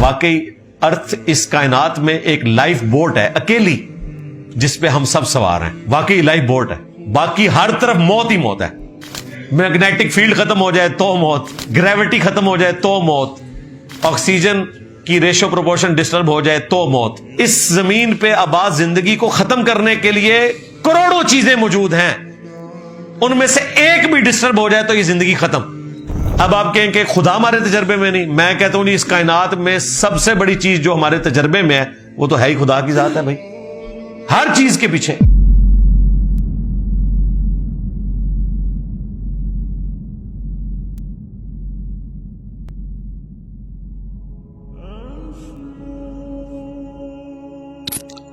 واقعی ارتھ اس کائنات میں ایک لائف بوٹ ہے اکیلی جس پہ ہم سب سوار ہیں. واقعی لائف بوٹ ہے, باقی ہر طرف موت ہی موت ہے. میگنیٹک فیلڈ ختم ہو جائے تو موت, گریوٹی ختم ہو جائے تو موت, آکسیجن کی ریشو پروپورشن ڈسٹرب ہو جائے تو موت. اس زمین پہ آباد زندگی کو ختم کرنے کے لیے کروڑوں چیزیں موجود ہیں, ان میں سے ایک بھی ڈسٹرب ہو جائے تو یہ زندگی ختم. اب آپ کہیں کہ خدا ہمارے تجربے میں نہیں, میں کہتا ہوں اس کائنات میں سب سے بڑی چیز جو ہمارے تجربے میں ہے وہ تو ہے ہی خدا کی ذات ہے بھائی, ہر چیز کے پیچھے.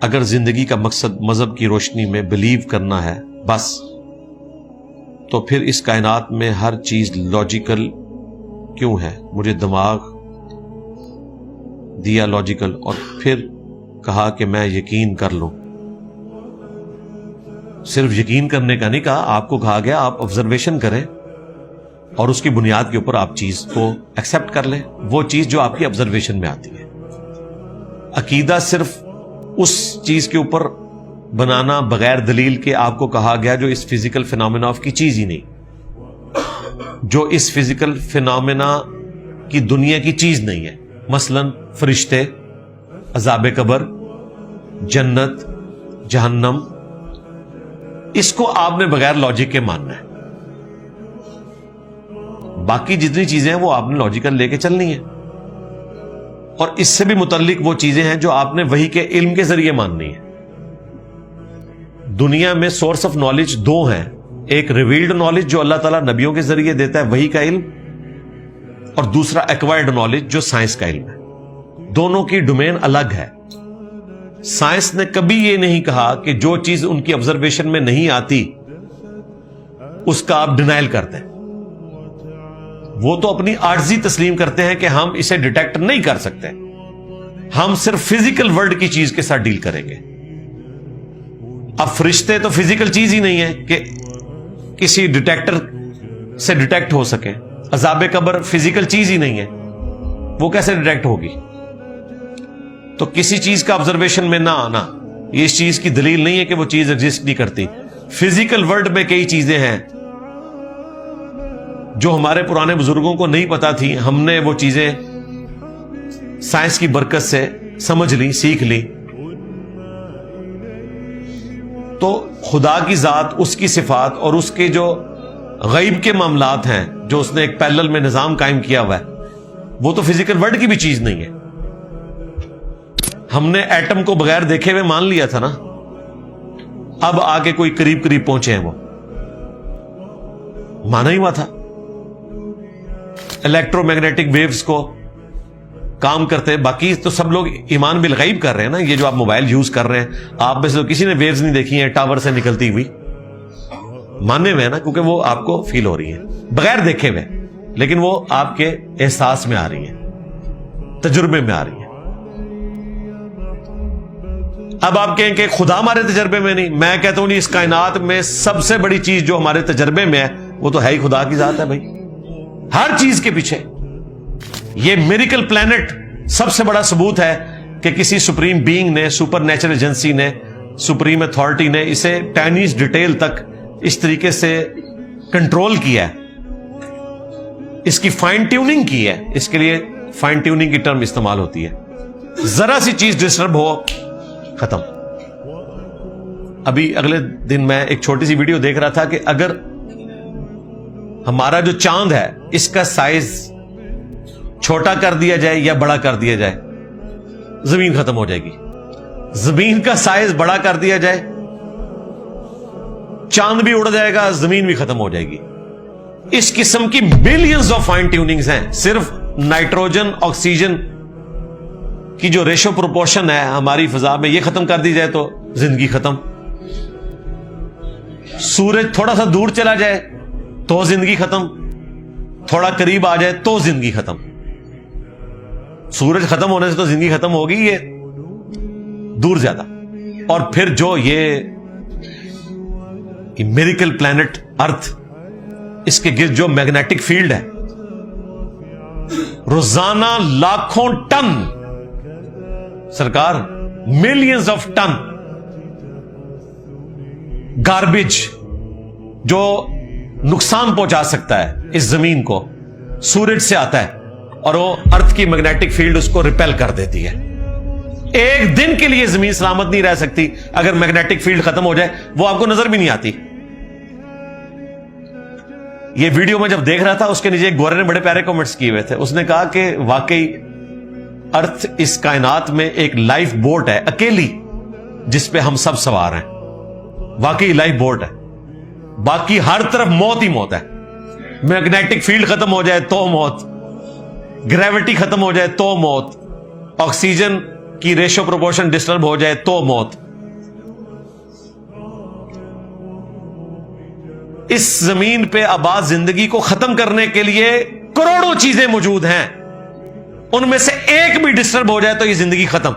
اگر زندگی کا مقصد مذہب کی روشنی میں بلیو کرنا ہے بس, تو پھر اس کائنات میں ہر چیز لاجیکل کیوں ہے؟ مجھے دماغ دیا لاجیکل اور پھر کہا کہ میں یقین کر لوں. صرف یقین کرنے کا نہیں کہا, آپ کو کہا گیا آپ آبزرویشن کریں اور اس کی بنیاد کے اوپر آپ چیز کو ایکسپٹ کر لیں, وہ چیز جو آپ کی آبزرویشن میں آتی ہے. عقیدہ صرف اس چیز کے اوپر بنانا بغیر دلیل کے آپ کو کہا گیا جو اس فزیکل فینومینا کی چیز ہی نہیں, جو اس فزیکل فینومینا کی دنیا کی چیز نہیں ہے. مثلا فرشتے, عذاب قبر, جنت, جہنم, اس کو آپ نے بغیر لاجک کے ماننا ہے. باقی جتنی چیزیں ہیں وہ آپ نے لاجیکل لے کے چلنی ہے, اور اس سے بھی متعلق وہ چیزیں ہیں جو آپ نے وحی کے علم کے ذریعے ماننی ہے. دنیا میں سورس آف نالج دو ہیں, ایک ریویلڈ نالج جو اللہ تعالیٰ نبیوں کے ذریعے دیتا ہے وحی کا علم, اور دوسرا ایکوائرڈ نالج جو سائنس کا علم ہے. دونوں کی ڈومین الگ ہے. سائنس نے کبھی یہ نہیں کہا کہ جو چیز ان کی آبزرویشن میں نہیں آتی اس کا آپ ڈینائل کرتے ہیں. وہ تو اپنی عاجزی تسلیم کرتے ہیں کہ ہم اسے ڈیٹیکٹ نہیں کر سکتے, ہم صرف فزیکل ورلڈ کی چیز کے ساتھ ڈیل کریں گے. اب فرشتے تو فزیکل چیز ہی نہیں ہے کہ کسی ڈیٹیکٹر سے ڈیٹیکٹ ہو سکے. عذاب قبر فزیکل چیز ہی نہیں ہے, وہ کیسے ڈیٹیکٹ ہوگی؟ تو کسی چیز کا آبزرویشن میں نہ آنا یہ اس چیز کی دلیل نہیں ہے کہ وہ چیز ایگزسٹ نہیں کرتی. فزیکل ورلڈ میں کئی چیزیں ہیں جو ہمارے پرانے بزرگوں کو نہیں پتا تھی, ہم نے وہ چیزیں سائنس کی برکت سے سمجھ لی, سیکھ لی. تو خدا کی ذات, اس کی صفات اور اس کے جو غیب کے معاملات ہیں جو اس نے ایک پیرلل میں نظام قائم کیا ہوا ہے, وہ تو فزیکل ورلڈ کی بھی چیز نہیں ہے. ہم نے ایٹم کو بغیر دیکھے ہوئے مان لیا تھا نا, اب آگے کوئی قریب قریب پہنچے ہیں, وہ مانا ہی ہوا تھا. الیکٹرو میگنیٹک ویوز کو کام کرتے, باقی تو سب لوگ ایمان بالغیب کر رہے ہیں نا. یہ جو آپ موبائل یوز کر رہے ہیں, آپ میں سے کسی نے ویوز نہیں دیکھی ہیں ٹاور سے نکلتی ہوئی, ماننے میں ہے نا, کیونکہ وہ آپ کو فیل ہو رہی ہیں بغیر دیکھے ہوئے, لیکن وہ آپ کے احساس میں آ رہی ہیں, تجربے میں آ رہی ہیں. اب آپ کہیں کہ خدا ہمارے تجربے میں نہیں, میں کہتا ہوں اس کائنات میں سب سے بڑی چیز جو ہمارے تجربے میں ہے وہ تو ہے ہی خدا کی ذات ہے بھائی, ہر چیز کے پیچھے. یہ میریکل پلانٹ سب سے بڑا ثبوت ہے کہ کسی سپریم بینگ نے, سپر نیچرل ایجنسی نے, سپریم اتھارٹی نے اسے ٹائنیز ڈیٹیل تک اس طریقے سے کنٹرول کیا ہے, اس کی فائن ٹیوننگ کی ہے. اس کے لیے فائن ٹیوننگ کی ٹرم استعمال ہوتی ہے. ذرا سی چیز ڈسٹرب ہو ختم. ابھی اگلے دن میں ایک چھوٹی سی ویڈیو دیکھ رہا تھا کہ اگر ہمارا جو چاند ہے اس کا سائز چھوٹا کر دیا جائے یا بڑا کر دیا جائے, زمین ختم ہو جائے گی. زمین کا سائز بڑا کر دیا جائے, چاند بھی اڑ جائے گا, زمین بھی ختم ہو جائے گی. اس قسم کی بلینز آف فائن ٹیوننگز ہیں. صرف نائٹروجن آکسیجن کی جو ریشو پروپورشن ہے ہماری فضا میں, یہ ختم کر دی جائے تو زندگی ختم. سورج تھوڑا سا دور چلا جائے تو زندگی ختم, تھوڑا قریب آ جائے تو زندگی ختم. سورج ختم ہونے سے تو زندگی ختم ہوگی, یہ دور زیادہ. اور پھر جو یہ میریکل پلانٹ ارتھ, اس کے گرد جو میگنیٹک فیلڈ ہے روزانہ لاکھوں ٹن، سرکار ملینز آف ٹن گاربیج جو نقصان پہنچا سکتا ہے اس زمین کو، سورج سے آتا ہے اور وہ ارتھ کی میگنیٹک فیلڈ اس کو ریپیل کر دیتی ہے. ایک دن کے لیے زمین سلامت نہیں رہ سکتی اگر میگنیٹک فیلڈ ختم ہو جائے، وہ آپ کو نظر بھی نہیں آتی. یہ ویڈیو میں جب دیکھ رہا تھا اس کے نیچے ایک گورے نے بڑے پیارے کمنٹس کیے ہوئے تھے. اس نے کہا کہ واقعی ارتھ اس کائنات میں ایک لائف بوٹ ہے اکیلی جس پہ ہم سب سوار ہیں. واقعی لائف بوٹ ہے، باقی ہر طرف موت ہی موت ہے. میگنیٹک فیلڈ ختم ہو جائے تو موت، گریوٹی ختم ہو جائے تو موت، آکسیجن کی ریشو پروپورشن ڈسٹرب ہو جائے تو موت. اس زمین پہ آباد زندگی کو ختم کرنے کے لیے کروڑوں چیزیں موجود ہیں، ان میں سے ایک بھی ڈسٹرب ہو جائے تو یہ زندگی ختم.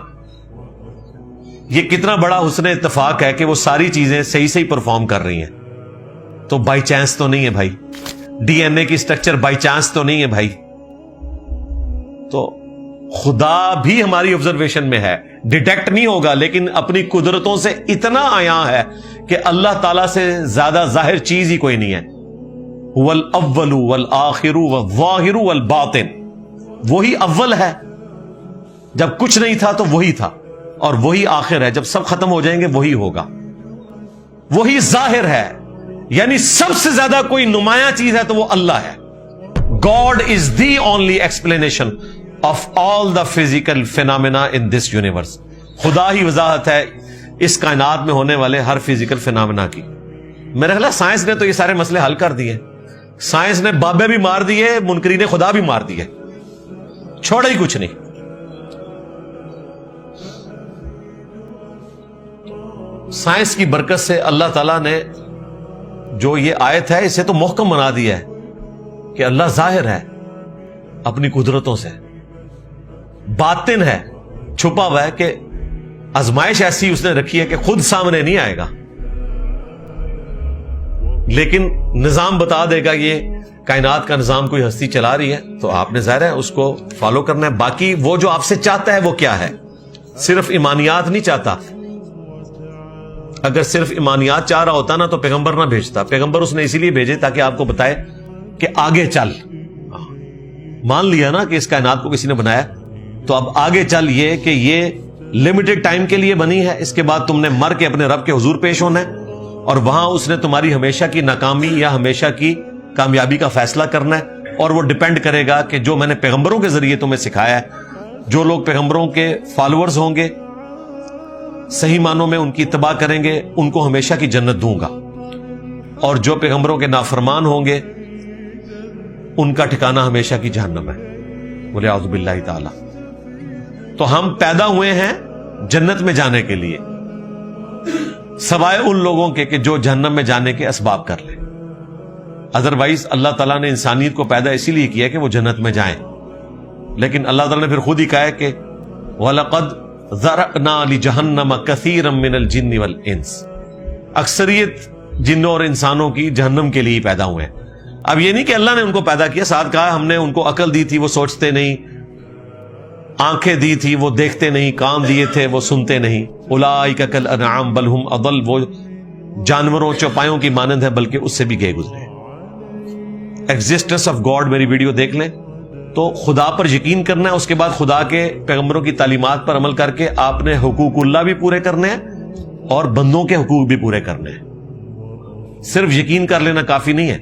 یہ کتنا بڑا حسن اتفاق ہے کہ وہ ساری چیزیں صحیح صحیح پرفارم کر رہی ہیں. تو بائی چانس تو نہیں ہے بھائی، ڈی این اے کی سٹرکچر بائی چانس تو نہیں ہے بھائی. تو خدا بھی ہماری آبزرویشن میں ہے، ڈیٹیکٹ نہیں ہوگا لیکن اپنی قدرتوں سے اتنا آیا ہے کہ اللہ تعالیٰ سے زیادہ ظاہر چیز ہی کوئی نہیں ہے. وَالْأَوَّلُ وَالْآخِرُ وَالظَّاهِرُ وَالْبَاطِنُ، وہی اول ہے، جب کچھ نہیں تھا تو وہی تھا، اور وہی آخر ہے، جب سب ختم ہو جائیں گے وہی ہوگا. وہی ظاہر ہے، یعنی سب سے زیادہ کوئی نمایاں چیز ہے تو وہ اللہ ہے. God is the only explanation of all the physical phenomena in this universe. خدا ہی وضاحت ہے اس کائنات میں ہونے والے ہر فزیکل فینامنا کی. میرا خیال ہے سائنس نے تو یہ سارے مسئلے حل کر دیے. سائنس نے بابے بھی مار دیے، منکرین خدا بھی مار دیے، چھوڑا ہی کچھ نہیں. سائنس کی برکت سے اللہ تعالیٰ نے جو یہ آیت ہے اسے تو محکم بنا دیا ہے کہ اللہ ظاہر ہے اپنی قدرتوں سے، باطن ہے، چھپا ہوا ہے کہ آزمائش ایسی اس نے رکھی ہے کہ خود سامنے نہیں آئے گا لیکن نظام بتا دے گا. یہ کائنات کا نظام کوئی ہستی چلا رہی ہے تو آپ نے ظاہر ہے اس کو فالو کرنا ہے. باقی وہ جو آپ سے چاہتا ہے وہ کیا ہے، صرف ایمانیات نہیں چاہتا. اگر صرف ایمانیات چاہ رہا ہوتا نا تو پیغمبر نہ بھیجتا. پیغمبر اس نے اسی لیے بھیجے تاکہ آپ کو بتائے کہ آگے چل. مان لیا نا کہ اس کائنات کو کسی نے بنایا تو اب آگے چل یہ کہ یہ لمیٹڈ ٹائم کے لیے بنی ہے، اس کے بعد تم نے مر کے اپنے رب کے حضور پیش ہونا ہے اور وہاں اس نے تمہاری ہمیشہ کی ناکامی یا ہمیشہ کی کامیابی کا فیصلہ کرنا ہے. اور وہ ڈیپینڈ کرے گا کہ جو میں نے پیغمبروں کے ذریعے تمہیں سکھایا ہے، جو لوگ پیغمبروں کے فالوورز ہوں گے، صحیح معنوں میں ان کی اتباع کریں گے، ان کو ہمیشہ کی جنت دوں گا، اور جو پیغمبروں کے نافرمان ہوں گے ان کا ٹھکانہ ہمیشہ کی جہنم ہے. بولے اعوذ باللہ تعالی. تو ہم پیدا ہوئے ہیں جنت میں جانے کے لیے، سوائے ان لوگوں کے کہ جو جہنم میں جانے کے اسباب کر لیں. ادروائز اللہ تعالیٰ نے انسانیت کو پیدا اسی لیے کیا کہ وہ جنت میں جائیں، لیکن اللہ تعالیٰ نے پھر خود ہی کہا ہے کہ وَلَقَدْ ذَرَأْنَا لِجَهَنَّمَ كَثِيرًا مِنَ الْجِنِّ وَالْإِنسِ. اکثریت جنوں اور انسانوں کی جہنم کے لیے پیدا ہوئے ہیں. اب یہ نہیں کہ اللہ نے ان کو پیدا کیا، ساتھ کہا ہم نے ان کو عقل دی تھی وہ سوچتے نہیں، آنکھیں دی تھی وہ دیکھتے نہیں، کان دیے تھے وہ سنتے نہیں. اولئک کالانعام بل هم اضل، وہ جانوروں چوپایوں کی مانند ہے بلکہ اس سے بھی گئے گزرے. ایگزسٹنس آف گاڈ میری ویڈیو دیکھ لیں تو خدا پر یقین کرنا ہے، اس کے بعد خدا کے پیغمبروں کی تعلیمات پر عمل کر کے آپ نے حقوق اللہ بھی پورے کرنے ہیں اور بندوں کے حقوق بھی پورے کرنے ہیں. صرف یقین کر لینا کافی نہیں ہے.